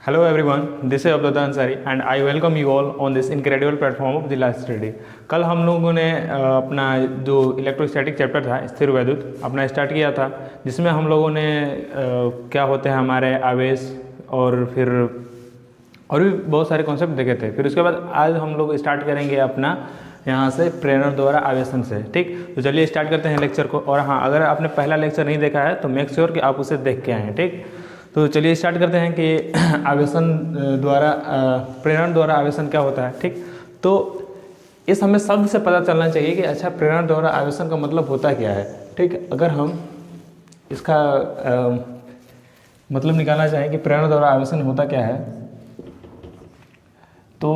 Hello everyone, this is Abdullah Ansari and I welcome you all on this incredible platform of the Life Study। कल हम लोगों ने अपना जो electrostatic chapter था स्थिर वैद्युत अपना स्टार्ट किया था, जिसमें हम लोगों ने क्या होते हैं हमारे आवेश और फिर और भी बहुत सारे कॉन्सेप्ट देखे थे। फिर उसके बाद आज हम लोग स्टार्ट करेंगे अपना यहाँ से प्रेरणा द्वारा आवेशन से। ठीक, तो चलिए स्टार्ट करते हैं लेक्चर को। और हाँ, अगर आपने पहला लेक्चर नहीं देखा है तो मेक श्योर कि आप उसे देख के आएँ। ठीक, तो चलिए स्टार्ट करते हैं कि आवेशन द्वारा प्रेरण द्वारा आवेशन क्या होता है। ठीक, तो इस हमें शब्द से पता चलना चाहिए कि अच्छा प्रेरण द्वारा आवेशन का मतलब होता क्या है। ठीक, अगर हम इसका मतलब निकालना चाहें कि प्रेरण द्वारा आवेशन होता क्या है, तो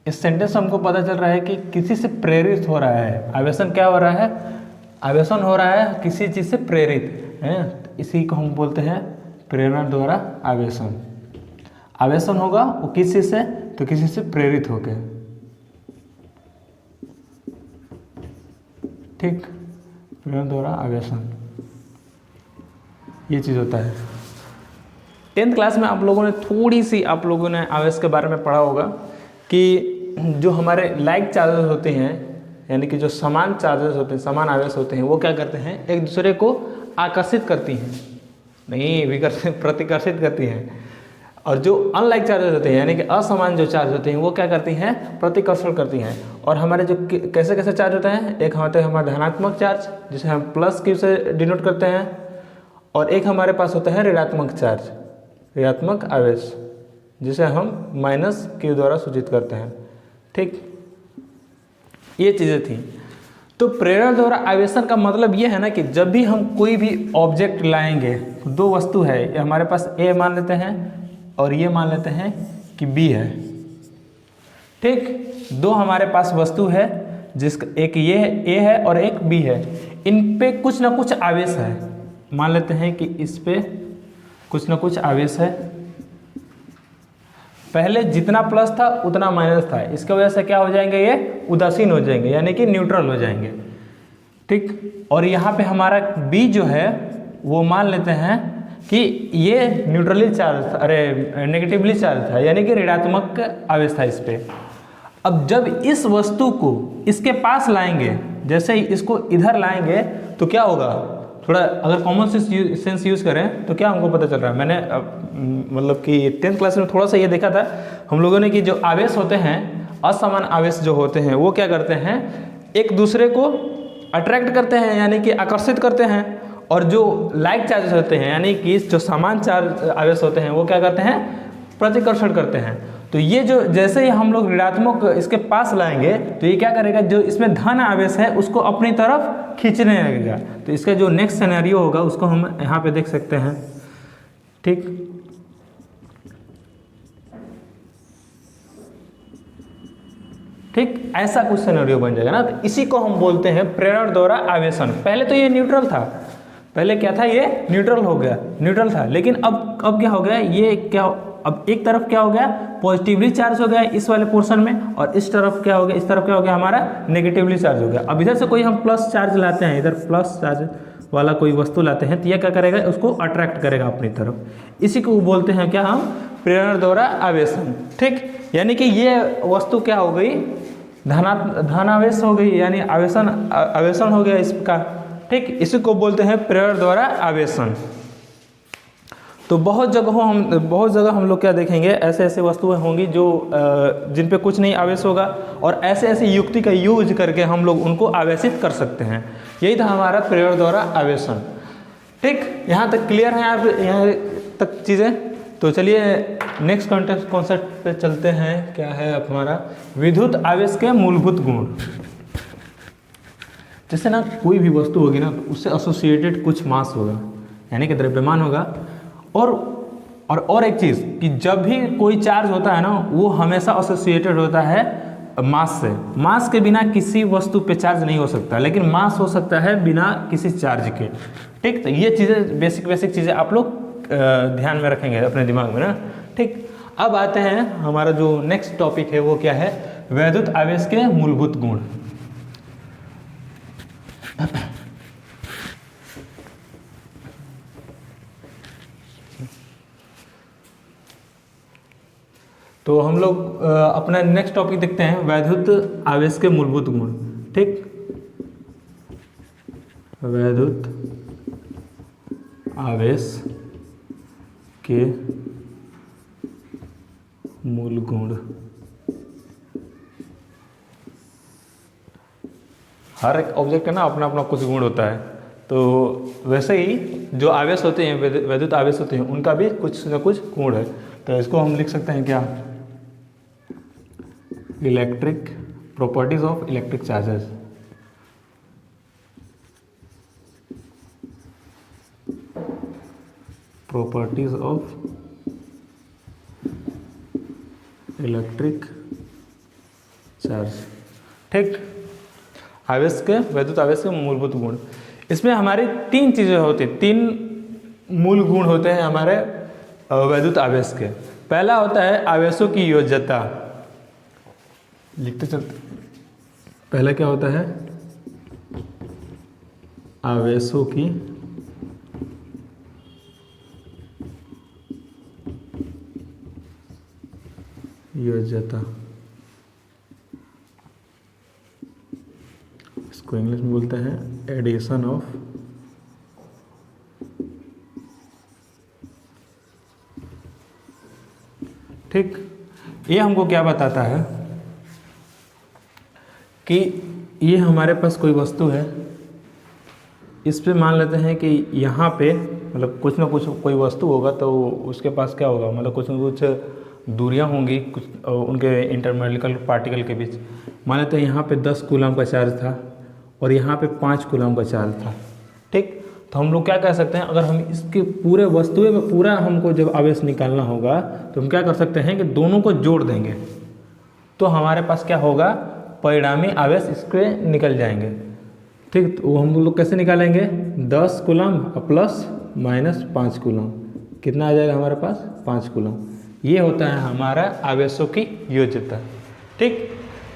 इस सेंटेंस से हमको पता चल रहा है कि किसी से प्रेरित हो रहा है। आवेशन क्या हो रहा है? आवेशन हो रहा है किसी चीज़ से प्रेरित है, इसी को हम बोलते हैं प्रेरणा द्वारा आवेशन। आवेशन होगा वो किसी से, तो किसी से प्रेरित होकर। ठीक, प्रेरणा द्वारा आवेशन ये चीज़ होता है। 10th क्लास में आप लोगों ने थोड़ी सी आप लोगों ने आवेश के बारे में पढ़ा होगा कि जो हमारे लाइक चार्जेस होते हैं, यानी कि जो समान चार्जेस होते हैं, समान आवेश होते हैं, वो क्या करते हैं एक दूसरे को आकर्षित करती हैं, नहीं विकर्षित प्रतिकर्षित करती हैं। और जो अनलाइक चार्जेस होते हैं यानी कि असमान जो चार्ज होते हैं वो क्या करती हैं प्रतिकर्षण करती हैं। और हमारे जो कैसे कैसे चार्ज होते हैं, एक होते हैं हमारा धनात्मक चार्ज जिसे हम प्लस क्यू से डिनोट करते हैं, और एक हमारे पास होता है ऋणात्मक चार्ज, ऋणात्मक आवेश, जिसे हम माइनस क्यू द्वारा सूचित करते हैं। ठीक, ये चीज़ें थी। तो प्रेरण द्वारा आवेशन का मतलब ये है ना कि जब भी हम कोई भी ऑब्जेक्ट लाएंगे, दो वस्तु है, ये हमारे पास ए मान लेते हैं और ये मान लेते हैं कि बी है। ठीक, दो हमारे पास वस्तु है जिसका एक ये ए है और एक बी है, इन पे कुछ ना कुछ आवेश है। मान लेते हैं कि इस पे कुछ ना कुछ आवेश है। पहले जितना प्लस था उतना माइनस था, इसकी वजह से क्या हो जाएंगे, ये उदासीन हो जाएंगे यानी कि न्यूट्रल हो जाएंगे। ठीक, और यहाँ पे हमारा बी जो है वो मान लेते हैं कि ये न्यूट्रली चार्ज, अरे नेगेटिवली चार्ज था यानी कि ऋणात्मक आवेश था इस पे। अब जब इस वस्तु को इसके पास लाएंगे, जैसे ही इसको इधर लाएंगे तो क्या होगा, थोड़ा अगर कॉमन सेंस यूज़ करें तो क्या हमको पता चल रहा है। मैंने मतलब कि 10th क्लास में थोड़ा सा ये देखा था हम लोगों ने कि जो आवेश होते हैं, असमान आवेश जो होते हैं, वो क्या करते हैं एक दूसरे को अट्रैक्ट करते हैं यानी कि आकर्षित करते हैं, और जो लाइक चार्जेस होते हैं यानी कि जो समान चार्ज आवेश होते हैं वो क्या करते हैं प्रतिकर्षण करते हैं। तो ये जो जैसे ही हम लोग ऋणात्मक इसके पास लाएंगे तो ये क्या करेगा, जो इसमें धन आवेश है उसको अपनी तरफ खींचने लगेगा। तो इसका जो नेक्स्ट सिनेरियो होगा उसको हम यहाँ पे देख सकते हैं। ठीक, ठीक, ऐसा कुछ सिनेरियो बन जाएगा ना। तो इसी को हम बोलते हैं प्रेरण द्वारा आवेशन। पहले तो ये न्यूट्रल था, पहले क्या था, ये न्यूट्रल हो गया, न्यूट्रल था, लेकिन अब क्या हो गया, ये क्या, अब एक तरफ क्या हो गया पॉजिटिवली चार्ज हो गया इस वाले पोर्शन में, और इस तरफ क्या हो गया, इस तरफ क्या हो गया हमारा नेगेटिवली चार्ज हो गया। अब इधर से कोई हम प्लस चार्ज लाते हैं, इधर प्लस चार्ज वाला कोई वस्तु लाते हैं, तो यह क्या करेगा, उसको अट्रैक्ट करेगा अपनी तरफ। इसी को बोलते हैं क्या हम प्रेरण द्वारा आवेशन। ठीक, यानी कि ये वस्तु क्या हो गई, धनावेश हो गई, यानी आवेशन हो गया इसका। ठीक, इसी को बोलते हैं प्रेरण द्वारा आवेशन। तो बहुत जगह हम लोग क्या देखेंगे, ऐसे ऐसे वस्तुएं होंगी जो जिन पे कुछ नहीं आवेश होगा, और ऐसे ऐसे युक्ति का यूज करके हम लोग उनको आवेशित कर सकते हैं। यही था हमारा प्रेरण द्वारा आवेशन। ठीक, यहाँ तक क्लियर है आप, यहाँ तक चीज़ें। तो चलिए नेक्स्ट कॉन्सेप्ट पे चलते हैं। क्या है हमारा विद्युत आवेश के मूलभूत गुण। जैसे ना कोई भी वस्तु होगी ना तो उससे एसोसिएटेड कुछ मास होगा यानी कि द्रव्यमान होगा, और एक चीज़ कि जब भी कोई चार्ज होता है ना वो हमेशा एसोसिएटेड होता है मास से। मास के बिना किसी वस्तु पे चार्ज नहीं हो सकता, लेकिन मास हो सकता है बिना किसी चार्ज के। ठीक, तो ये चीज़ें बेसिक चीज़ें आप लोग ध्यान में रखेंगे अपने दिमाग में ना। ठीक, अब आते हैं हमारा जो नेक्स्ट टॉपिक है वो क्या है, वैद्युत आवेश के मूलभूत गुण। तो हम लोग अपना नेक्स्ट टॉपिक देखते हैं, वैद्युत आवेश के मूलभूत गुण। ठीक, वैद्युत आवेश के मूल गुण। हर एक ऑब्जेक्ट का ना अपना अपना कुछ गुण होता है, तो वैसे ही जो आवेश होते हैं, वैद्युत आवेश होते हैं, उनका भी कुछ न कुछ गुण है। तो इसको हम लिख सकते हैं क्या, electric properties of electric charges. Properties of electric charge. ठीक, आवेश के, वैद्युत आवेश के मूलभूत गुण। इसमें हमारी तीन चीज़ें होती हैं, तीन मूल गुण होते हैं हमारे वैद्युत आवेश के। पहला होता है आवेशों की योज्यता। लिखते चलते, पहला क्या होता है, आवेशों की योज्यता। इसको इंग्लिश में बोलते हैं एडिशन ऑफ ठीक, ये हमको क्या बताता है कि ये हमारे पास कोई वस्तु है, इस पे मान लेते हैं कि यहाँ पे मतलब कुछ ना कुछ कोई वस्तु होगा, तो उसके पास क्या होगा, मतलब कुछ ना कुछ दूरियां होंगी कुछ उनके इंटरमोलिकुलर पार्टिकल के बीच। मान लेते हैं यहाँ पे 10 कूलम का चार्ज था और यहाँ पे 5 कूलम का चार्ज था। ठीक, तो हम लोग क्या कह सकते हैं, अगर हम इसके पूरे वस्तुएं में पूरा हमको जब आवेश निकालना होगा तो हम क्या कर सकते हैं कि दोनों को जोड़ देंगे, तो हमारे पास क्या होगा, परिणामी आवेश इसके निकल जाएंगे। ठीक, तो हम लोग कैसे निकालेंगे, 10 कूलम प्लस माइनस 5 कूलम, कितना आ जाएगा हमारे पास, 5 कूलम। ये होता है हमारा आवेशों की योज्यता। ठीक,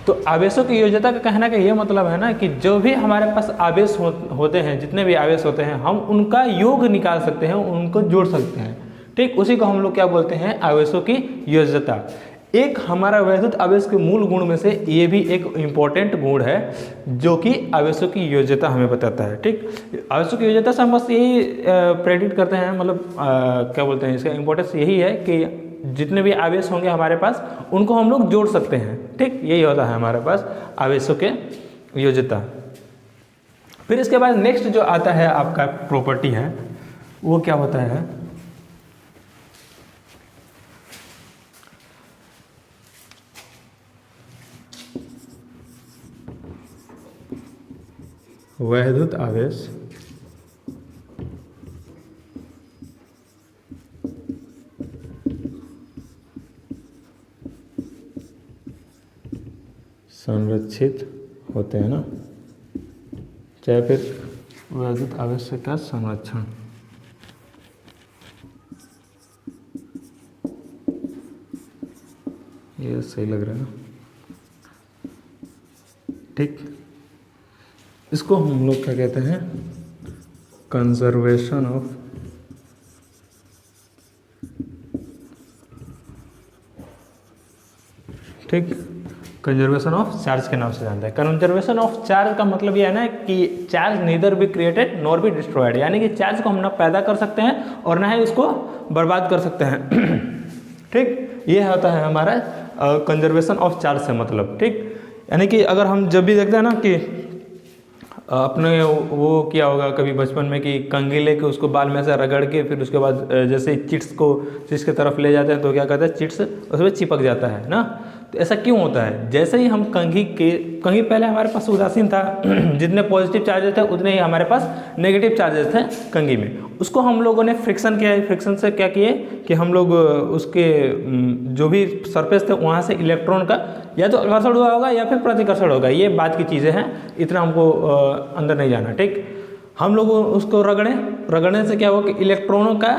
तो आवेशों की योज्यता का कहना का ये मतलब है ना कि जो भी हमारे पास आवेश होते हैं, जितने भी आवेश होते हैं, हम उनका योग निकाल सकते हैं, उनको जोड़ सकते हैं। ठीक, उसी को हम लोग क्या बोलते हैं, आवेशों की योज्यता। एक हमारा वैद्युत आवेश के मूल गुण में से ये भी एक इम्पॉर्टेंट गुण है जो कि आवेशों की योज्यता हमें बताता है। ठीक, आवेशों की योज्यता से हम बस यही प्रेडिक्ट करते हैं, मतलब क्या बोलते हैं, इसका इम्पोर्टेंस यही है कि जितने भी आवेश होंगे हमारे पास उनको हम लोग जोड़ सकते हैं। ठीक, यही होता है हमारे पास आवेशों के योज्यता। फिर इसके बाद नेक्स्ट जो आता है आपका प्रॉपर्टी है, वो क्या होता है, वैद्युत आवेश संरक्षित होते हैं ना, चाहे फिर वैद्युत आवेश का संरक्षण। ये सही लग रहा है ना। ठीक, इसको हम लोग क्या कहते हैं, कंजर्वेशन ऑफ ठीक, कंजर्वेशन ऑफ चार्ज के नाम से जानते हैं। कंजर्वेशन ऑफ चार्ज का मतलब ये है ना कि charge neither be created nor be destroyed, यानी कि चार्ज को हम ना पैदा कर सकते हैं और ना ही उसको बर्बाद कर सकते हैं। ठीक, ये होता है हमारा कंजर्वेशन ऑफ चार्ज से मतलब। ठीक, यानी कि अगर हम जब भी देखते हैं ना कि अपने वो किया होगा कभी बचपन में कि कंघी लेके उसको बाल में से रगड़ के फिर उसके बाद जैसे चिट्स को चिट्स की तरफ ले जाते हैं तो क्या कहते हैं, चिट्स उसमें चिपक जाता है ना। तो ऐसा क्यों होता है, जैसे ही हम कंघी पहले हमारे पास उदासीन था, जितने पॉजिटिव चार्जेस थे उतने ही हमारे पास नेगेटिव चार्जेस थे कंघी में। उसको हम लोगों ने फ्रिक्शन किया, फ्रिक्शन से क्या किए कि हम लोग उसके जो भी सरफेस थे वहाँ से इलेक्ट्रॉन का या तो आकर्षण हुआ होगा या फिर प्रतिकर्षण होगा, ये बात की चीज़ें हैं, इतना हमको अंदर नहीं जाना। ठीक, हम लोग उसको रगड़ने से क्या हुआ कि इलेक्ट्रॉनों का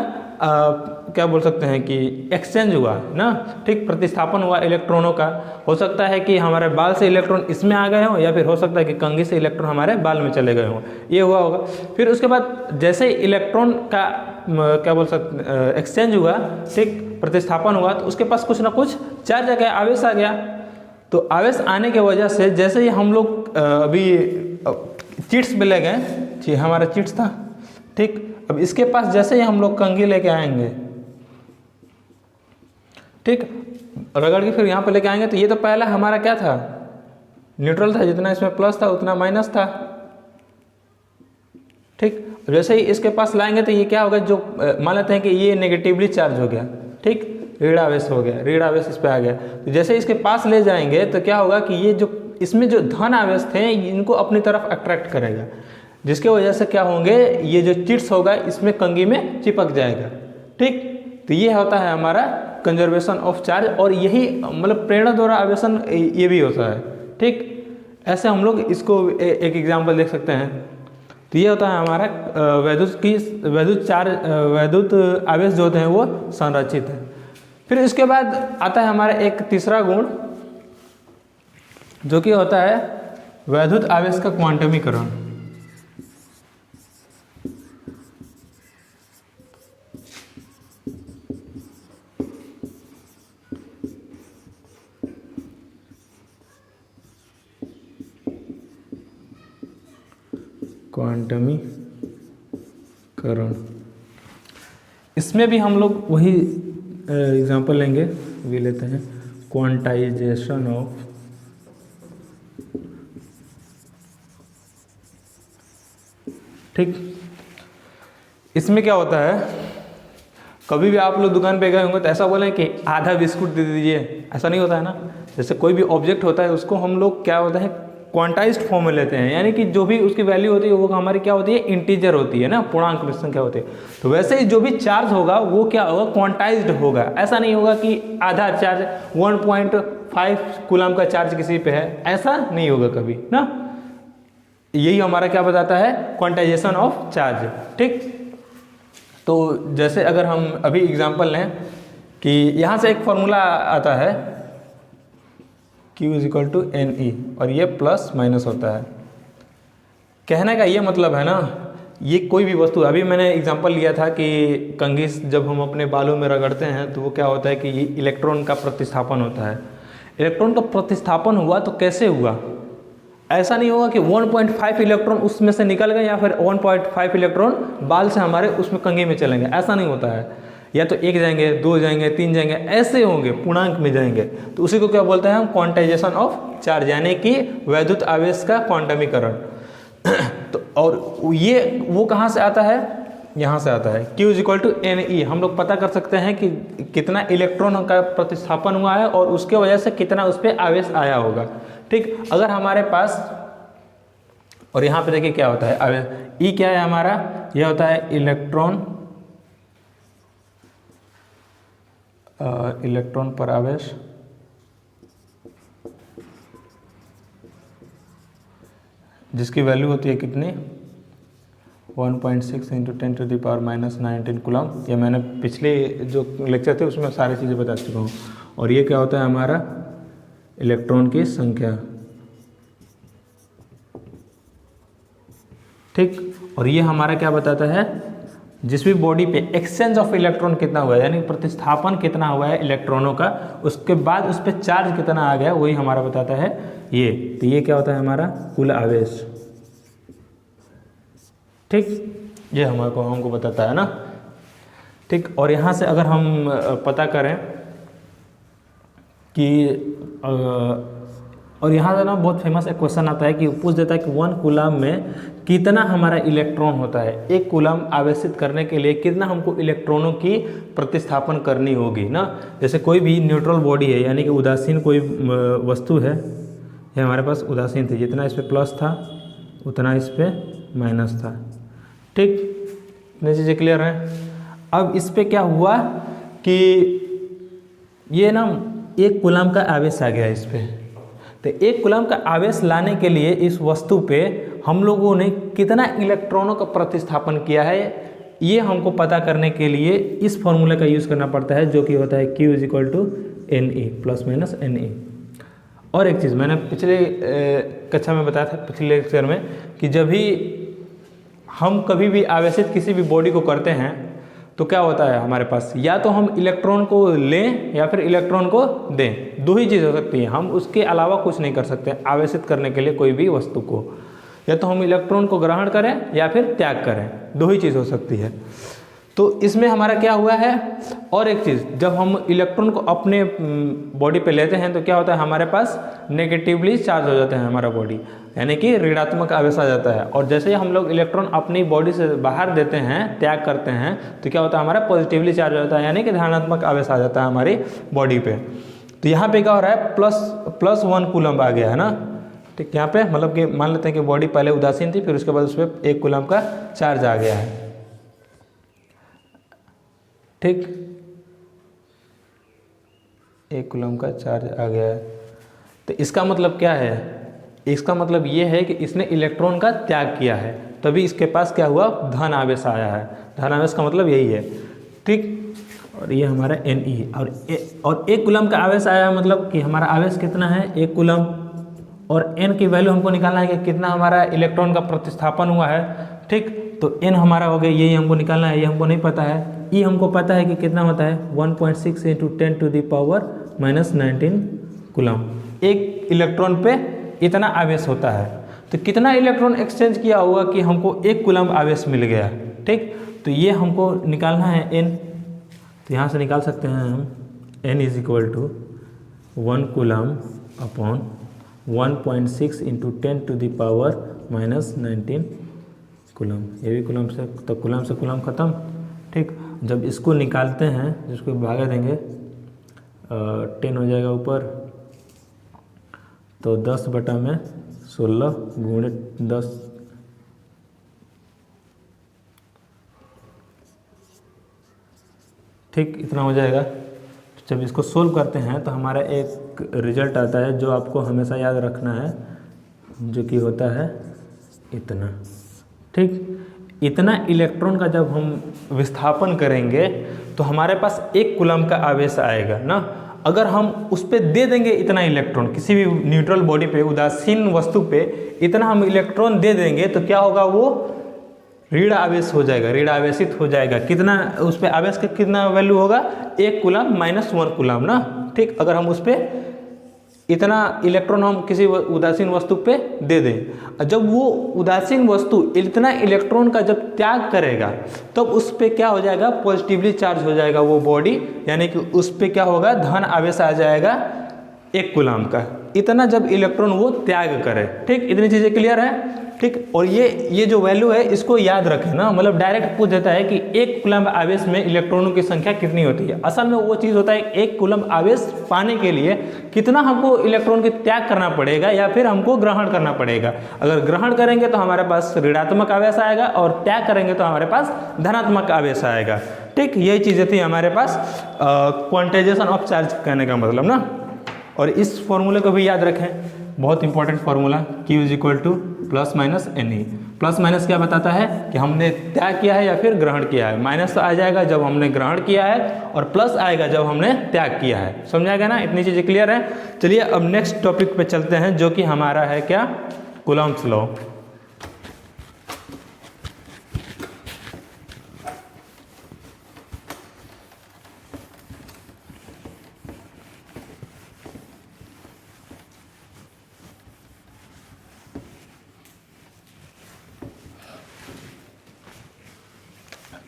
क्या बोल सकते हैं कि एक्सचेंज हुआ ना। ठीक, प्रतिस्थापन हुआ इलेक्ट्रॉनों का। हो सकता है कि हमारे बाल से इलेक्ट्रॉन इसमें आ गए हों या फिर हो सकता है कि कंघी से इलेक्ट्रॉन हमारे बाल में चले गए हों, ये हुआ होगा। फिर उसके बाद जैसे इलेक्ट्रॉन का क्या बोल सकते एक्सचेंज हुआ, ठीक, प्रतिस्थापन हुआ, तो उसके पास कुछ ना कुछ चार्ज आ गया, आवेश आ गया। तो आवेश आने की वजह से जैसे ही हम लोग अभी चिट्स में ले गए, जी हमारा चिट्स था, ठीक। अब इसके पास जैसे ही हम लोग कंघी लेके आएंगे, ठीक, रगड़ के फिर यहाँ पे लेके आएंगे, तो ये तो पहला हमारा क्या था, न्यूट्रल था, जितना इसमें प्लस था उतना माइनस था, ठीक। जैसे ही इसके पास लाएंगे तो ये क्या होगा, जो मान लेते हैं कि ये नेगेटिवली चार्ज हो गया, ठीक, ऋण आवेश हो गया, ऋण आवेश इस पे आ गया। तो जैसे इसके पास ले जाएंगे तो क्या होगा कि ये जो इसमें जो धन आवेश थे इनको अपनी तरफ अट्रैक्ट करेगा, जिसके वजह से क्या होंगे, ये जो चिट्स होगा इसमें कंघी में चिपक जाएगा, ठीक। तो ये होता है हमारा कंजर्वेशन ऑफ चार्ज, और यही मतलब प्रेरणा द्वारा आवेशन ये भी होता है, ठीक। ऐसे हम लोग इसको एक एग्जाम्पल देख सकते हैं। तो ये होता है हमारा वैद्युत आवेश जो होते हैं वो संरचित है। फिर इसके बाद आता है हमारा एक तीसरा गुण, जो कि होता है वैद्युत आवेश का क्वांटमीकरण। क्वांटमीकरण, इसमें भी हम लोग वही एग्जाम्पल लेंगे, भी लेते हैं क्वांटाइजेशन ऑफ ठीक। इसमें क्या होता है, कभी भी आप लोग दुकान पे गए होंगे तो ऐसा बोलें कि आधा बिस्कुट दे दीजिए, ऐसा नहीं होता है ना। जैसे कोई भी ऑब्जेक्ट होता है उसको हम लोग क्या होता है क्वांटाइज्ड फॉर्म में लेते हैं, यानी कि जो भी उसकी वैल्यू होती है वो हमारी क्या होती है, इंटीजर होती है ना, पूर्णांक संख्या होती है। तो वैसे ही जो भी चार्ज होगा वो क्या होगा, क्वांटाइज्ड होगा। ऐसा नहीं होगा कि आधा चार्ज 1.5 कूलम का चार्ज किसी पे है, ऐसा नहीं होगा कभी ना। यही हमारा क्या बताता है, क्वांटाइजेशन ऑफ चार्ज, ठीक। तो जैसे अगर हम अभी एग्जांपल लें कि यहाँ से एक फॉर्मूला आता है Q = NE, और ये प्लस माइनस होता है। कहने का ये मतलब है ना, ये कोई भी वस्तु, अभी मैंने एग्जांपल लिया था कि कंघी जब हम अपने बालों में रगड़ते हैं तो वो क्या होता है कि ये इलेक्ट्रॉन का प्रतिस्थापन होता है। इलेक्ट्रॉन का प्रतिस्थापन हुआ तो कैसे हुआ, ऐसा नहीं होगा कि 1.5 इलेक्ट्रॉन उसमें से निकल गए या फिर 1.5 इलेक्ट्रॉन बाल से हमारे उसमें कंघी में चलेंगे, ऐसा नहीं होता है। या तो 1 जाएंगे, 2 जाएंगे, 3 जाएंगे, ऐसे होंगे, पूर्णांक में जाएंगे। तो उसी को क्या बोलते हैं हम, क्वांटाइजेशन ऑफ चार्ज, यानी कि वैद्युत आवेश का क्वांटमीकरण। तो और ये वो कहाँ से आता है, यहाँ से आता है। Q = NE हम लोग पता कर सकते हैं कि कितना इलेक्ट्रॉन का प्रतिस्थापन हुआ है और उसके वजह से कितना उस पर आवेश आया होगा, ठीक। अगर हमारे पास, और यहाँ पे देखिए क्या होता है आवेश, E क्या है हमारा, यह होता है इलेक्ट्रॉन पर आवेश, जिसकी वैल्यू होती है कितनी, 1.6 × 10⁻⁻19 कूलम। ये मैंने पिछले जो लेक्चर थे उसमें सारी चीज़ें बता चुका हूँ। और ये क्या होता है हमारा, इलेक्ट्रॉन की संख्या, ठीक। और ये हमारा क्या बताता है, जिस भी बॉडी पे एक्सचेंज ऑफ इलेक्ट्रॉन कितना हुआ है, यानी प्रतिस्थापन कितना हुआ है इलेक्ट्रॉनों का, उसके बाद उस पर चार्ज कितना आ गया, वही हमारा बताता है ये। तो ये क्या होता है हमारा कुल आवेश, ठीक। ये हमको बताता है ना, ठीक। और यहाँ से अगर हम पता करें कि और यहाँ से ना बहुत फेमस एक क्वेश्चन आता है कि पूछ देता है कि 1 कूलम में कितना हमारा इलेक्ट्रॉन होता है, 1 कूलम आवेशित करने के लिए कितना हमको इलेक्ट्रॉनों की प्रतिस्थापन करनी होगी ना। जैसे कोई भी न्यूट्रल बॉडी है, यानी कि उदासीन कोई वस्तु है, ये हमारे पास उदासीन थी, जितना इस पर प्लस था उतना इस पर माइनस था, ठीक। इतनी चीज़ें क्लियर हैं। अब इस पर क्या हुआ कि ये ना 1 कूलम का आवेश आ गया इस पर। तो 1 कूलम का आवेश लाने के लिए इस वस्तु पे हम लोगों ने कितना इलेक्ट्रॉनों का प्रतिस्थापन किया है, ये हमको पता करने के लिए इस फॉर्मूले का यूज़ करना पड़ता है, जो कि होता है Q = NE ± NE। और एक चीज़ मैंने पिछले कक्षा में बताया था, पिछले लेक्चर में, कि जब भी हम कभी भी आवेशित किसी भी बॉडी को करते हैं तो क्या होता है हमारे पास, या तो हम इलेक्ट्रॉन को लें या फिर इलेक्ट्रॉन को दें, दो ही चीज़ हो सकती है। हम उसके अलावा कुछ नहीं कर सकते आवेशित करने के लिए कोई भी वस्तु को, या तो हम इलेक्ट्रॉन को ग्रहण करें या फिर त्याग करें, दो ही चीज़ हो सकती है। तो इसमें हमारा क्या हुआ है, और एक चीज़, जब हम इलेक्ट्रॉन को अपने बॉडी पे लेते हैं तो क्या होता है, हमारे पास नेगेटिवली चार्ज हो जाता है हमारा बॉडी, यानी कि ऋणात्मक आवेश आ जाता है। और जैसे ही हम लोग इलेक्ट्रॉन अपनी बॉडी से बाहर देते हैं, त्याग करते हैं, तो क्या होता है, हमारा पॉजिटिवली चार्ज हो जाता है, यानी कि धनात्मक आवेश आ जाता है हमारी बॉडी पे। तो यहाँ पे क्या हो रहा है, +1 कूलम्ब आ गया है ना। ठीक, यहाँ पे मतलब कि मान लेते हैं कि बॉडी पहले उदासीन थी, फिर उसके बाद उस पर 1 कूलम्ब का चार्ज आ गया है। ठीक, 1 कूलम्ब का चार्ज आ गया है। तो इसका मतलब क्या है, इसका मतलब ये है कि इसने इलेक्ट्रॉन का त्याग किया है, तभी इसके पास क्या हुआ, धन आवेश आया है। धन आवेश का मतलब यही है। ठीक, और ये हमारा Ne, और 1 कूलम्ब का आवेश आया, मतलब कि हमारा आवेश कितना है, 1 कूलम्ब, और n की वैल्यू हमको निकालना है कि कितना हमारा इलेक्ट्रॉन का प्रतिस्थापन हुआ है। ठीक, तो n हमारा हो गया, यही हमको निकालना है, ये हमको नहीं पता है। E हमको पता है कि कितना होता है, 1.6 × 10⁻⁻19 कूलम्ब। एक इलेक्ट्रॉन पे इतना आवेश होता है। तो कितना इलेक्ट्रॉन एक्सचेंज किया होगा कि हमको 1 कूलम्ब आवेश मिल गया। ठीक, तो ये हमको निकालना है n। तो यहाँ से निकाल सकते हैं हम n = 1 कूलम्ब अपॉन 1.6 × 10⁻⁻19 कूलम्ब। ये भी कूलम्ब से, तो कूलम्ब से कूलम्ब खत्म। ठीक, जब इसको निकालते हैं, जिसको भागा देंगे 10 हो जाएगा ऊपर, तो 10/16 × 10। ठीक, इतना हो जाएगा। जब इसको सोल्व करते हैं तो हमारा एक रिजल्ट आता है जो आपको हमेशा याद रखना है, जो कि होता है इतना। ठीक, इतना इलेक्ट्रॉन का जब हम विस्थापन करेंगे तो हमारे पास 1 कूलम्ब का आवेश आएगा ना। अगर हम उस पर दे देंगे इतना इलेक्ट्रॉन, किसी भी न्यूट्रल बॉडी पे, उदासीन वस्तु पे इतना हम इलेक्ट्रॉन दे देंगे, तो क्या होगा, वो ऋण आवेश हो जाएगा, ऋण आवेशित हो जाएगा। कितना उस पर आवेश का कितना वैल्यू होगा, 1 कूलम्ब -1 कूलम्ब ना। ठीक, अगर हम उस पर इतना इलेक्ट्रॉन हम किसी उदासीन वस्तु पे दे दें, जब वो उदासीन वस्तु इतना इलेक्ट्रॉन का जब त्याग करेगा, तब तो उस पर क्या हो जाएगा, पॉजिटिवली चार्ज हो जाएगा वो बॉडी, यानी कि उस पर क्या होगा, धन आवेश आ जाएगा 1 कूलम्ब का। इतना जब इलेक्ट्रॉन वो त्याग करे। ठीक, इतनी चीज़ें क्लियर है। ठीक, और ये जो वैल्यू है इसको याद रखें ना, मतलब डायरेक्ट पूछ देता है कि 1 कूलम्ब आवेश में इलेक्ट्रॉनों की संख्या कितनी होती है। असल में वो चीज़ होता है 1 कूलम्ब आवेश पाने के लिए कितना हमको इलेक्ट्रॉन के त्याग करना पड़ेगा या फिर हमको ग्रहण करना पड़ेगा। अगर ग्रहण करेंगे तो हमारे पास ऋणात्मक आवेश आएगा, और त्याग करेंगे तो हमारे पास धनात्मक आवेश आएगा। ठीक, यही चीज़ें थी हमारे पास क्वांटाइजेशन ऑफ चार्ज कहने का मतलब ना। और इस फॉर्मूले को भी याद रखें, बहुत important formula, Q = ±Ne। Plus minus क्या बताता है कि हमने त्याग किया है या फिर ग्रहण किया है। माइनस तो आ जाएगा जब हमने ग्रहण किया है, और प्लस आएगा जब हमने त्याग किया है। समझाएगा ना, इतनी चीज़ें क्लियर है। चलिए अब नेक्स्ट टॉपिक पे चलते हैं, जो कि हमारा है क्या, कूलम्ब्स लॉ।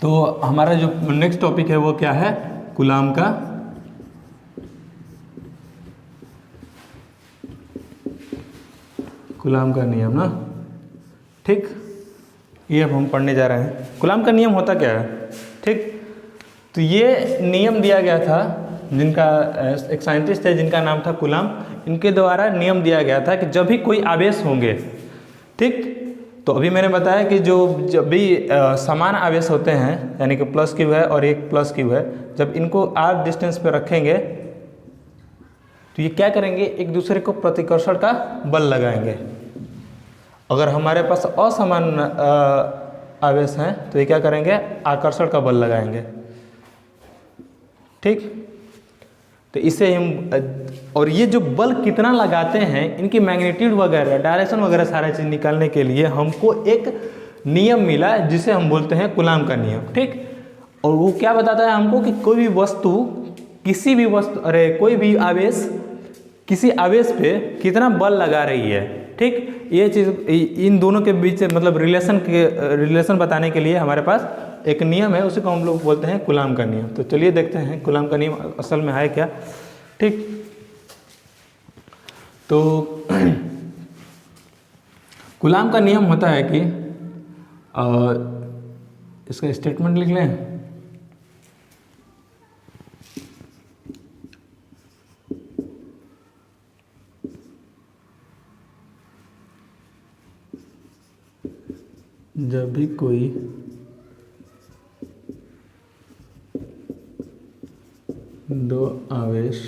तो हमारा जो नेक्स्ट टॉपिक है वो क्या है, कूलम्ब का नियम ना। ठीक, ये अब हम पढ़ने जा रहे हैं। कूलम्ब का नियम होता क्या है। ठीक, तो ये नियम दिया गया था, जिनका एक साइंटिस्ट है जिनका नाम था कूलम्ब, इनके द्वारा नियम दिया गया था कि जब भी कोई आवेश होंगे, ठीक, तो अभी मैंने बताया कि जब भी समान आवेश होते हैं, यानी कि +Q है और एक +Q है, जब इनको r डिस्टेंस पे रखेंगे तो ये क्या करेंगे, एक दूसरे को प्रतिकर्षण का बल लगाएंगे। अगर हमारे पास असमान आवेश हैं तो ये क्या करेंगे, आकर्षण का बल लगाएंगे। ठीक, तो इसे हम, और ये जो बल कितना लगाते हैं, इनकी मैग्नीट्यूड वगैरह, डायरेक्शन वगैरह सारा चीज़ निकालने के लिए हमको एक नियम मिला जिसे हम बोलते हैं कूलम्ब का नियम। ठीक, और वो क्या बताता है हमको कि कोई भी वस्तु, किसी भी वस्तु, अरे कोई भी आवेश किसी आवेश पे कितना बल लगा रही है। ठीक, ये चीज़ इन दोनों के बीच मतलब रिलेशन बताने के लिए हमारे पास एक नियम है, उसी को हम लोग बोलते हैं कूलाम का नियम। तो चलिए देखते हैं कूलाम का नियम असल में है क्या। ठीक, तो कूलाम का नियम होता है कि इसका स्टेटमेंट लिख लें। जब भी कोई दो आवेश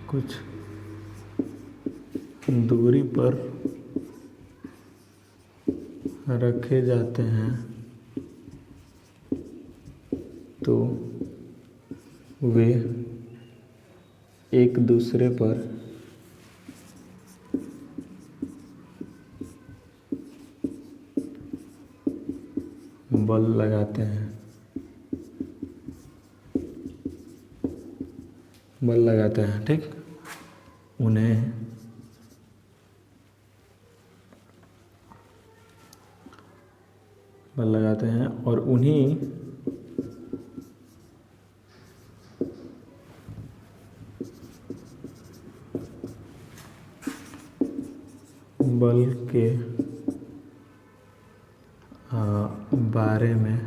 कुछ दूरी पर रखे जाते हैं तो वे एक दूसरे पर बल लगाते हैं, बल लगाते हैं। ठीक, उन्हें बल लगाते हैं और उन्हीं बल के बारे में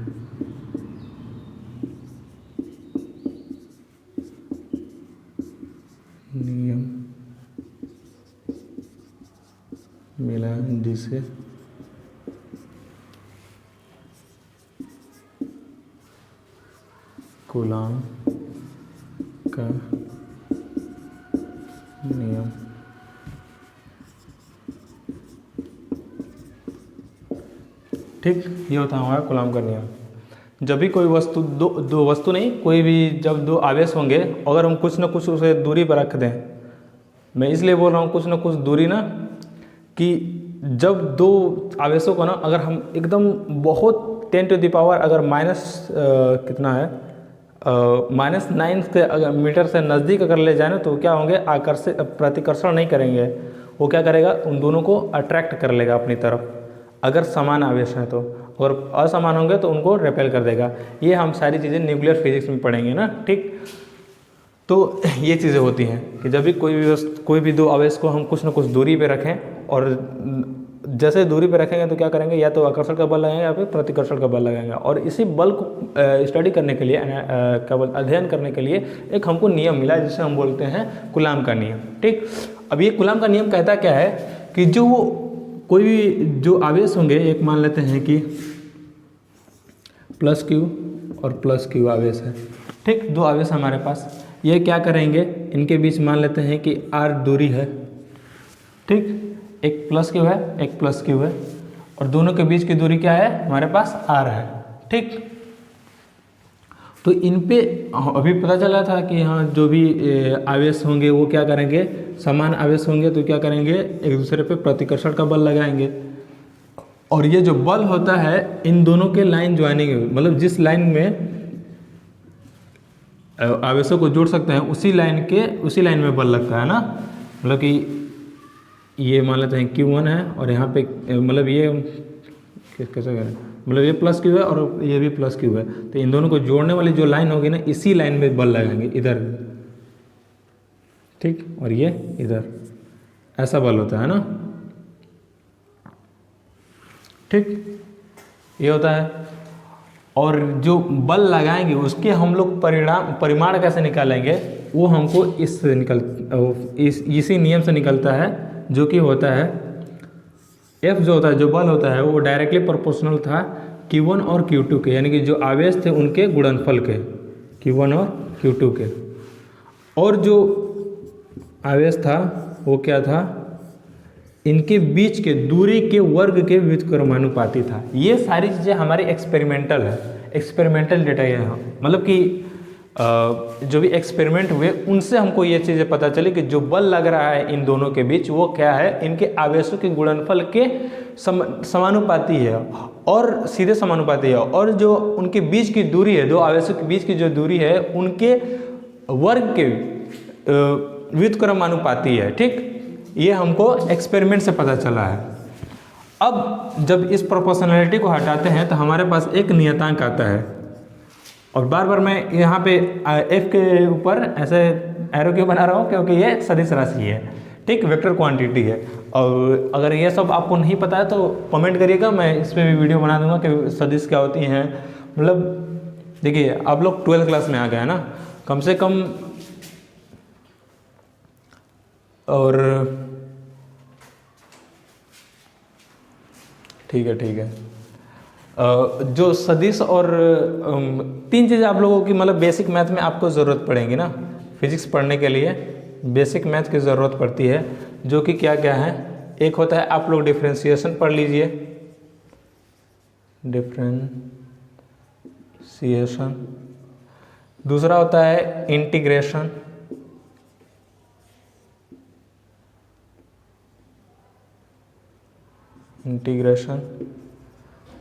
नियम मिला जिसे कूलाम का नियम ठीक, ये होता है हमारा कूलाम का नियम। जब भी कोई वस्तु दो वस्तु नहीं, कोई भी जब दो आवेश होंगे, अगर हम कुछ ना कुछ उसे दूरी पर रख दें, मैं इसलिए बोल रहा हूँ कुछ ना कुछ दूरी ना, कि जब दो आवेशों को ना अगर हम एकदम बहुत 10⁻⁻ अगर माइनस कितना है -9 से अगर मीटर से नज़दीक अगर ले जाए ना, तो क्या होंगे, आकर्षित प्रतिकर्षण नहीं करेंगे, वो क्या करेगा, उन दोनों को अट्रैक्ट कर लेगा अपनी तरफ, अगर समान आवेश हैं तो, और असमान होंगे तो उनको रिपेल कर देगा। ये हम सारी चीज़ें न्यूक्लियर फिजिक्स में पढ़ेंगे ना। ठीक, तो ये चीज़ें होती हैं कि जब भी कोई भी दो आवेश को हम कुछ ना कुछ दूरी पे रखें, और जैसे दूरी पे रखेंगे तो क्या करेंगे, या तो आकर्षण का बल लगाएंगे या फिर प्रतिकर्षण का बल लगाएंगे। और इसी बल को स्टडी करने के लिए, क्या बोलते, अध्ययन करने के लिए एक हमको नियम मिला जिसे हम बोलते हैं कूलाम का नियम। ठीक, अब ये कूलाम का नियम कहता क्या है कि जो कोई भी जो आवेश होंगे, एक मान लेते हैं कि +Q और +Q आवेश है। ठीक, दो आवेश हमारे पास, ये क्या करेंगे, इनके बीच मान लेते हैं कि R दूरी है। ठीक, एक +Q है, एक +Q है, और दोनों के बीच की दूरी क्या है, हमारे पास R है। ठीक, तो इन पे अभी पता चला था कि हाँ, जो भी आवेश होंगे वो क्या करेंगे, समान आवेश होंगे तो क्या करेंगे, एक दूसरे पे प्रतिकर्षण का बल लगाएंगे। और ये जो बल होता है इन दोनों के लाइन ज्वाइनिंग, मतलब जिस लाइन में आवेशों को जोड़ सकते हैं उसी लाइन में बल लगता है ना। मतलब कि ये मान लेते हैं Q1 है, और यहाँ पे मतलब ये कैसे करें, मतलब ये +Q है और ये भी +Q है, तो इन दोनों को जोड़ने वाली जो लाइन होगी ना, इसी लाइन में बल लगाएंगे इधर। ठीक, और ये इधर, ऐसा बल होता है ना। ठीक, ये होता है। और जो बल लगाएंगे उसके हम लोग परिमाण कैसे निकालेंगे, वो हमको इसी नियम से निकलता है, जो कि होता है F जो होता है, जो बल होता है वो डायरेक्टली प्रोपोर्शनल था Q1 और Q2 के, यानी कि जो आवेश थे उनके गुणनफल के, Q1 और Q2 के। और जो आवेश था वो क्या था, इनके बीच के दूरी के वर्ग के व्युत्क्रमानुपाती था। ये सारी चीज़ें हमारी एक्सपेरिमेंटल है, एक्सपेरिमेंटल डेटा ये है। मतलब कि जो भी एक्सपेरिमेंट हुए उनसे हमको ये चीज़ें पता चली कि जो बल लग रहा है इन दोनों के बीच वो क्या है, इनके आवेशों के गुणनफल के समानुपाती है और सीधे समानुपाती है, और जो उनके बीच की दूरी है, दो आवेशों के बीच की जो दूरी है उनके वर्ग के व्युत्क्रमानुपाती है। ठीक, ये हमको एक्सपेरिमेंट से पता चला है। अब जब इस प्रोपोर्शनैलिटी को हटाते हैं तो हमारे पास एक नियतांक आता है, और बार बार मैं यहाँ पे f के ऊपर ऐसे एरो क्यों बना रहा हूँ, क्योंकि ये सदिश राशि है। ठीक, वेक्टर क्वांटिटी है। और अगर ये सब आपको नहीं पता है तो कमेंट करिएगा, मैं इस पर भी वीडियो बना दूंगा कि सदिश क्या होती हैं। मतलब देखिए आप लोग 12th क्लास में आ गए हैं ना, कम से कम, और ठीक है। जो सदिश और तीन चीज़ें आप लोगों की मतलब बेसिक मैथ में आपको ज़रूरत पड़ेगी ना, फिजिक्स पढ़ने के लिए बेसिक मैथ की ज़रूरत पड़ती है, जो कि क्या क्या है। एक होता है, आप लोग डिफरेंशिएशन पढ़ लीजिए, डिफरेंशिएशन। दूसरा होता है इंटीग्रेशन,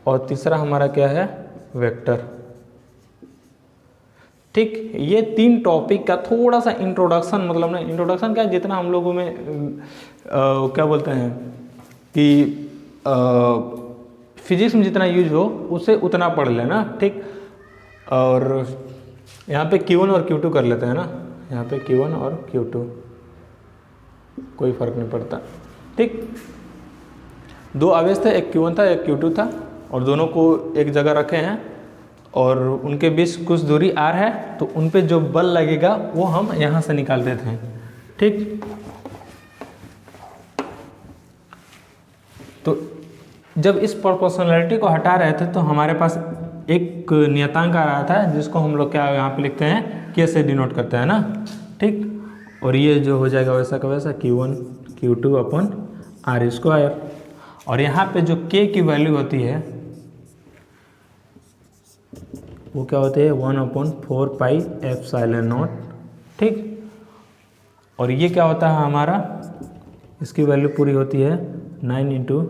और तीसरा हमारा क्या है, वेक्टर। ठीक, ये तीन टॉपिक का थोड़ा सा इंट्रोडक्शन, मतलब ना इंट्रोडक्शन क्या, जितना हम लोगों में क्या बोलते हैं कि फिजिक्स में जितना यूज हो उसे उतना पढ़ लेना। ठीक, और यहाँ पे Q1 और Q2 कर लेते हैं ना, यहाँ पे Q1 और Q2 कोई फर्क नहीं पड़ता। ठीक, दो आवेश थे, एक Q1 था एक Q2 था, और दोनों को एक जगह रखे हैं और उनके बीच कुछ दूरी r है, तो उन पे जो बल लगेगा वो हम यहाँ से निकाल देते हैं। ठीक, तो जब इस प्रोपोर्शनैलिटी को हटा रहे थे तो हमारे पास एक नियतांक आ रहा था, जिसको हम लोग क्या यहाँ पे लिखते हैं, k से डिनोट करते हैं ना। ठीक, और ये जो हो जाएगा वैसा का वैसा Q1 Q2 upon r square, और यहाँ पे जो k की वैल्यू होती है वो क्या होती है, 1/4 पाई एप्सिलॉन नॉट। ठीक, और ये क्या होता है हमारा, इसकी वैल्यू पूरी होती है 9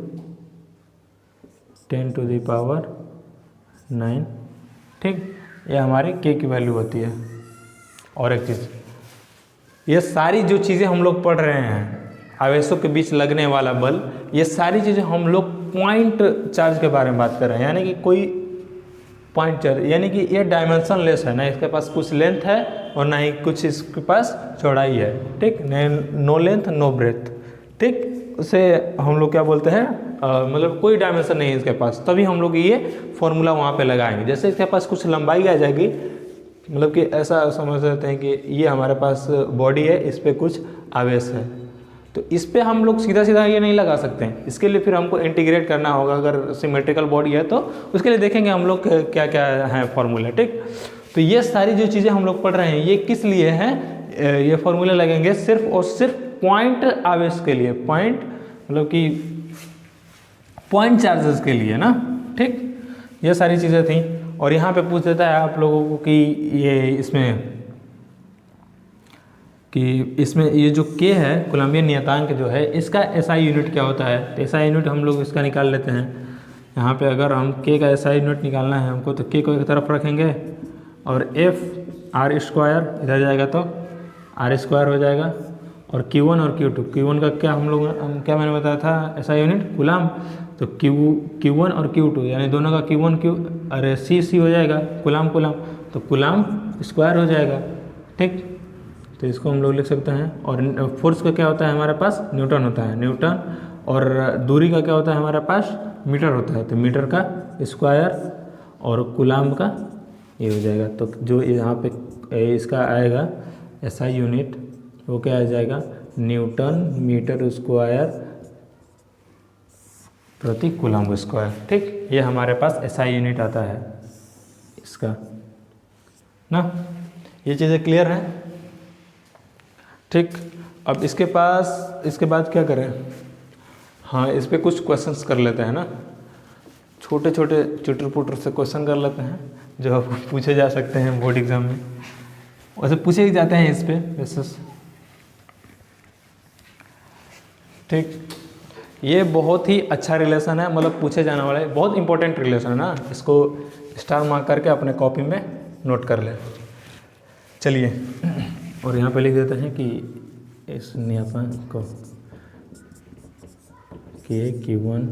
× 10⁹ ठीक, ये हमारी k की वैल्यू होती है। और एक चीज़, ये सारी जो चीज़ें हम लोग पढ़ रहे हैं, आवेशों के बीच लगने वाला बल, ये सारी चीज़ें हम लोग पॉइंट चार्ज के बारे में बात कर रहे हैं, यानी कि कोई पॉइंट चार्ज, यानी कि ये डायमेंशन लेस है ना, इसके पास कुछ लेंथ है और ना ही कुछ इसके पास चौड़ाई है। ठीक, नो लेंथ नो ब्रेथ। ठीक, उसे हम लोग क्या बोलते हैं, मतलब कोई डायमेंशन नहीं है इसके पास, तभी हम लोग ये फॉर्मूला वहाँ पे लगाएंगे। जैसे इसके पास कुछ लंबाई आ जाएगी, मतलब कि ऐसा समझ सकते हैं कि ये हमारे पास बॉडी है, इस पर कुछ आवेश है, तो इस पे हम लोग सीधा सीधा ये नहीं लगा सकते हैं। इसके लिए फिर हमको इंटीग्रेट करना होगा। अगर सिमेट्रिकल बॉडी है तो उसके लिए देखेंगे हम लोग क्या क्या है फॉर्मूला। ठीक, तो ये सारी जो चीज़ें हम लोग पढ़ रहे हैं ये किस लिए हैं, ये फॉर्मूले लगेंगे सिर्फ और सिर्फ पॉइंट आवेश के लिए, पॉइंट मतलब कि पॉइंट चार्जेस के लिए ना। ठीक, ये सारी चीज़ें थी। और यहाँ पे पूछ देता है आप लोगों को कि इसमें ये जो k है, कोलम्बिय नियतांक जो है, इसका SI यूनिट क्या होता है। तो SI यूनिट हम लोग इसका निकाल लेते हैं। यहाँ पे अगर हम k का SI यूनिट निकालना है हमको, तो k को एक तरफ रखेंगे और f r स्क्वायर इधर जाएगा तो r स्क्वायर हो जाएगा, और Q1 और Q1 का क्या क्या मैंने बताया था SI यूनिट, कूलम। तो Q1 और Q2 यानी दोनों का C हो जाएगा, कूलम, तो कूलम स्क्वायर हो जाएगा। ठीक, तो इसको हम लोग लिख सकते हैं। और फोर्स का क्या होता है हमारे पास, न्यूटन होता है, न्यूटन। और दूरी का क्या होता है हमारे पास, मीटर होता है, तो मीटर का स्क्वायर और कूलम का ये हो जाएगा। तो जो यहाँ पे इसका आएगा SI यूनिट, वो क्या आ जाएगा, न्यूटन मीटर स्क्वायर प्रति कूलम स्क्वायर। ठीक, ये हमारे पास SI यूनिट आता है इसका ना। ये चीज़ें क्लियर हैं। ठीक, अब इसके बाद क्या करें, हाँ इस पे कुछ क्वेश्चंस कर लेते हैं ना, छोटे छोटे चुटर पुटर से क्वेश्चन कर लेते हैं जो पूछे जा सकते हैं बोर्ड एग्जाम में। वैसे पूछे जाते हैं इस पे बेसिस। ठीक, ये बहुत ही अच्छा रिलेशन है, मतलब पूछे जाने वाला है, बहुत इंपॉर्टेंट रिलेशन है ना, इसको स्टार मार्क करके अपने कॉपी में नोट कर ले। चलिए, और यहाँ पे लिख देते हैं कि इस नियतांक को Q1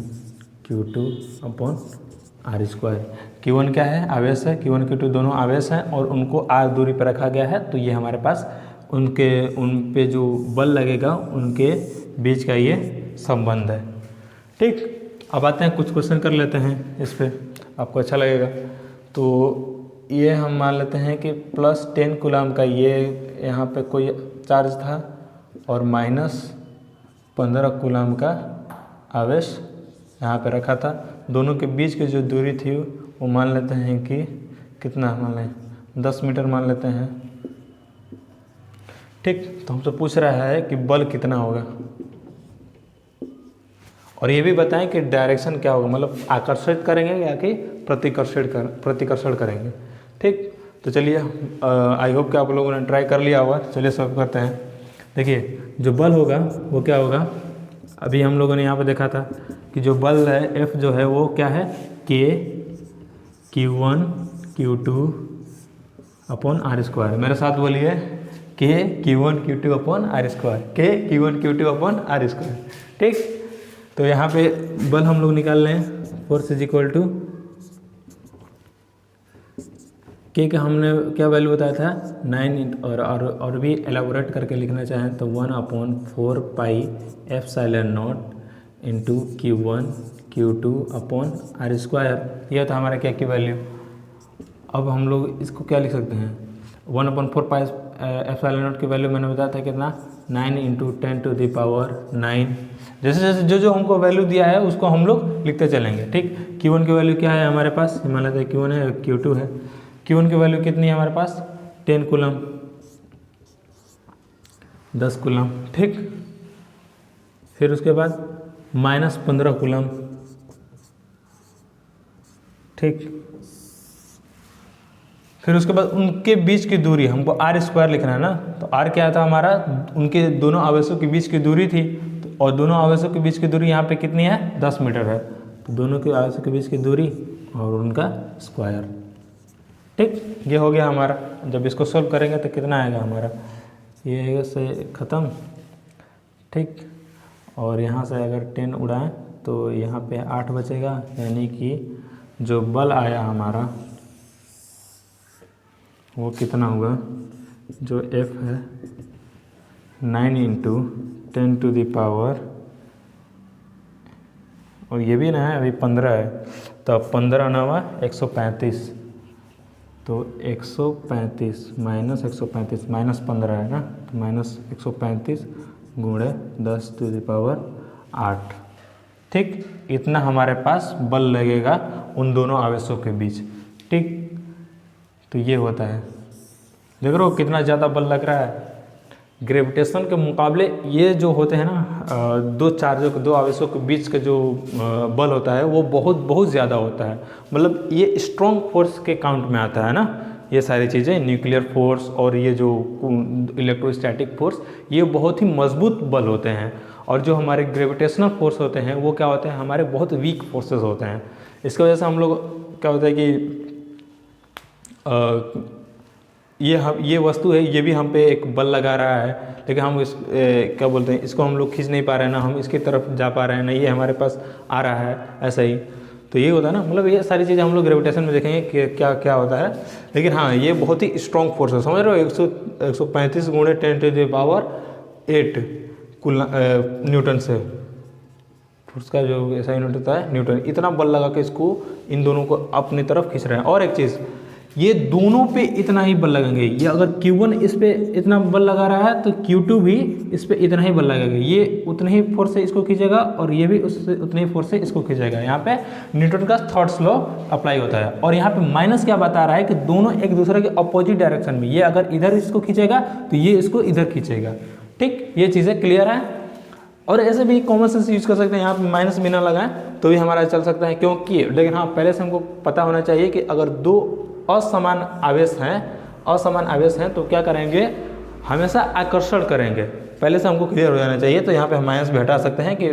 Q2 upon R square. Q1 क्या है? आवेश है। Q1 Q2 दोनों आवेश हैं और उनको R दूरी पर रखा गया है, तो ये हमारे पास उन पे जो बल लगेगा उनके बीच का ये संबंध है। ठीक, अब आते हैं कुछ क्वेश्चन कर लेते हैं इस पर, आपको अच्छा लगेगा। तो ये हम मान लेते हैं कि +10 कूलम का ये यहाँ पे कोई चार्ज था और -15 कूलम का आवेश यहाँ पे रखा था। दोनों के बीच की जो दूरी थी वो मान लेते हैं कि कितना मान लें, 10 मीटर मान लेते हैं। ठीक, तो हमसे पूछ रहा है कि बल कितना होगा और ये भी बताएं कि डायरेक्शन क्या होगा, मतलब आकर्षित करेंगे या कि प्रतिकर्षण करेंगे। ठीक, तो चलिए, आई होप कि आप लोगों ने ट्राई कर लिया होगा। चलिए सॉल्व करते हैं। देखिए, जो बल होगा वो क्या होगा, अभी हम लोगों ने यहाँ पे देखा था कि जो बल है F जो है वो क्या है, Q1 Q2 upon R square. मेरे साथ बोलिए, Q1 Q2 upon R square, Q1 Q2 upon R square. ठीक, तो यहाँ पे बल हम लोग निकाल लें। फोर्स इज इक्वल टू के का हमने क्या वैल्यू बताया था 9, और भी एलाबोरेट करके लिखना चाहें तो 1/4 pi ε0 into Q1 Q2 upon R square. यह था हमारा क्या की वैल्यू। अब हम लोग इसको क्या लिख सकते हैं, 1/4 पाई ε0 की वैल्यू मैंने बताया था कितना, 9 × 10⁹ जैसे जैसे जो हमको वैल्यू दिया है उसको हम लोग लिखते चलेंगे। ठीक, Q1 की वैल्यू क्या है हमारे पास, मान लेते हैं Q1 है, Q2 है। Q1 की वैल्यू कितनी है हमारे पास, 10 कूलम, 10 कूलम। ठीक, फिर उसके बाद -15 कूलम। ठीक, फिर उसके बाद उनके बीच की दूरी हमको R स्क्वायर लिखना है ना, तो R क्या था हमारा, उनके दोनों आवेशों के बीच की दूरी थी, और दोनों आवेशों के बीच की दूरी यहाँ पे कितनी है, 10 मीटर है। तो दोनों के आवेशों के बीच की दूरी और उनका स्क्वायर। ठीक, ये हो गया हमारा। जब इसको सोल्व करेंगे तो कितना आएगा हमारा, ये आएगा से ख़त्म। ठीक, और यहाँ से अगर 10 उड़ाएं तो यहाँ पे 8 बचेगा, यानी कि जो बल आया हमारा वो कितना होगा, जो F है 9 × 10⁻, और ये भी ना है अभी 15 है, तो 15 × 135, तो 135 -135 -15 है ना, तो -135 × 10⁸। ठीक, इतना हमारे पास बल लगेगा उन दोनों आवेशों के बीच। ठीक, तो ये होता है, देख रहे हो कितना ज़्यादा बल लग रहा है। ग्रेविटेशन के मुकाबले ये जो होते हैं ना, दो आवेशों के बीच का जो बल होता है वो बहुत ज़्यादा होता है। मतलब ये स्ट्रॉन्ग फोर्स के काउंट में आता है ना, ये सारी चीज़ें, न्यूक्लियर फोर्स और ये जो इलेक्ट्रोस्टैटिक फोर्स, ये बहुत ही मजबूत बल होते हैं। और जो हमारे ग्रेविटेशनल फोर्स होते हैं वो क्या होते हैं, हमारे बहुत वीक फोर्सेस होते हैं। इसकी वजह से हम लोग क्या होता है कि ये वस्तु है, ये भी हम पे एक बल लगा रहा है, लेकिन हम क्या बोलते हैं, इसको हम लोग खींच नहीं पा रहे हैं ना, हम इसकी तरफ जा पा रहे हैं ना, ये हमारे पास आ रहा है, ऐसा ही। तो ये होता है ना, मतलब ये सारी चीज़ें हम लोग ग्रेविटेशन में देखेंगे कि क्या क्या होता है। लेकिन हाँ, ये बहुत ही स्ट्रॉन्ग फोर्स है, समझ रहे हो। 135 × 10⁸ न्यूटन से फोर्स का जो ऐसा यूनिट होता है न्यूटन, इतना बल लगा के इसको, इन दोनों को अपनी तरफ खींच रहे हैं। और एक चीज़, ये दोनों पे इतना ही बल लगेंगे। ये अगर Q1 इस पे इतना बल लगा रहा है तो Q2 भी इस पे इतना ही बल लगेगा। ये उतने ही फोर्स से इसको खींचेगा और ये भी उससे उतने ही फोर्स से इसको खींचेगा। यहाँ पे न्यूटन का थर्ड लॉ अप्लाई होता है। और यहाँ पे माइनस क्या बता रहा है कि दोनों एक दूसरे के अपोजिट डायरेक्शन में, ये अगर इधर इसको खींचेगा तो ये इसको इधर खींचेगा। ठीक, ये चीज़ें क्लियर है। और ऐसे भी कॉमन सेंस यूज कर सकते हैं, यहाँ पे माइनस बिना लगाएं तो भी हमारा चल सकता है, क्योंकि लेकिन हाँ, पहले से हमको पता होना चाहिए कि अगर दो असमान आवेश हैं असमान आवेश हैं तो क्या करेंगे, हमेशा आकर्षण करेंगे। पहले से हमको क्लियर हो जाना चाहिए। तो यहाँ पे हम माइनस भी हटा सकते हैं कि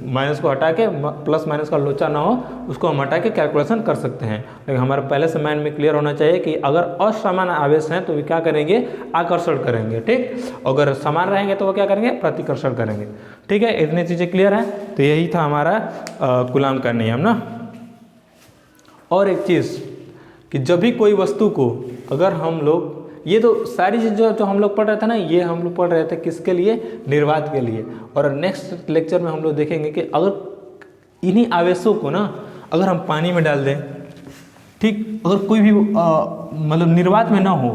माइनस को हटा के प्लस माइनस का लोचा ना हो, उसको हम हटा के कैलकुलेशन कर सकते हैं। लेकिन हमारे पहले से माइंड में क्लियर होना चाहिए कि अगर असमान आवेश हैं तो वे क्या करेंगे, आकर्षण करेंगे। ठीक, अगर समान रहेंगे तो वो क्या करेंगे, प्रतिकर्षण करेंगे। ठीक है, इतनी चीज़ें क्लियर हैं। तो यही था हमारा कूलाम का नियम ना। और एक चीज़ कि जब भी कोई वस्तु को अगर हम लोग, ये तो सारी चीज़ जो हम लोग पढ़ रहे थे ना, ये हम लोग पढ़ रहे थे किसके लिए, निर्वात के लिए। और नेक्स्ट लेक्चर में हम लोग देखेंगे कि अगर इन्हीं आवेशों को ना अगर हम पानी में डाल दें, ठीक, अगर कोई भी मतलब निर्वात में ना हो,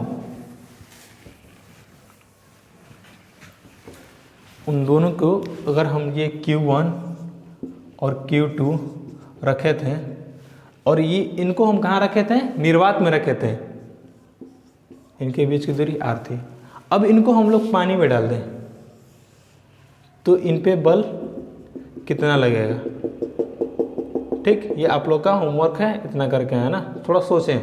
उन दोनों को अगर हम ये Q1 और Q2 रखे थे और ये इनको हम कहाँ रखे थे, निर्वात में रखे थे, इनके बीच की दूरी r थी। अब इनको हम लोग पानी में डाल दें तो इन पे बल कितना लगेगा। ठीक, ये आप लोग का होमवर्क है, इतना करके है ना, थोड़ा सोचें,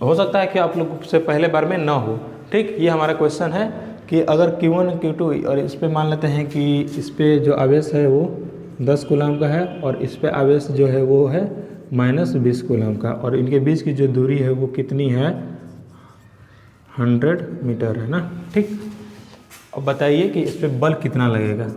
हो सकता है कि आप लोग से पहले बार में ना हो। ठीक, ये हमारा क्वेश्चन है कि अगर Q1 Q2 और इस पे मान लेते हैं कि इस पे जो आवेश है वो 10 कूलाम का है और इस पे आवेश जो है वो है -20 कूलाम का, और इनके बीच की जो दूरी है वो कितनी है, 100 मीटर है ना। ठीक, अब बताइए कि इस पे बल कितना लगेगा।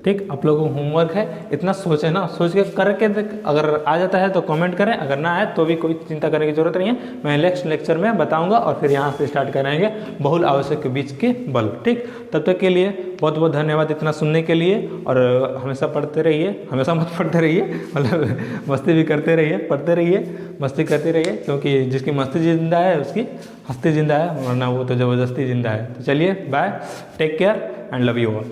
ठीक, आप लोगों को होमवर्क है, इतना सोचे ना, सोच के करके अगर आ जाता है तो कमेंट करें, अगर ना आए तो भी कोई चिंता करने की जरूरत नहीं है। मैं नेक्स्ट लेक्चर में बताऊंगा और फिर यहाँ से स्टार्ट करेंगे बहुल आवेशों के बीच के बल। ठीक, तब तक के लिए बहुत बहुत धन्यवाद इतना सुनने के लिए। और हमेशा पढ़ते रहिए, हमेशा मत पढ़ते रहिए, मतलब मस्ती भी करते रहिए, पढ़ते रहिए, मस्ती करते रहिए, क्योंकि जिसकी मस्ती जिंदा है उसकी हस्ती जिंदा है, वरना वो तो ज़बरदस्ती जिंदा है। तो चलिए bye, take care and love you all.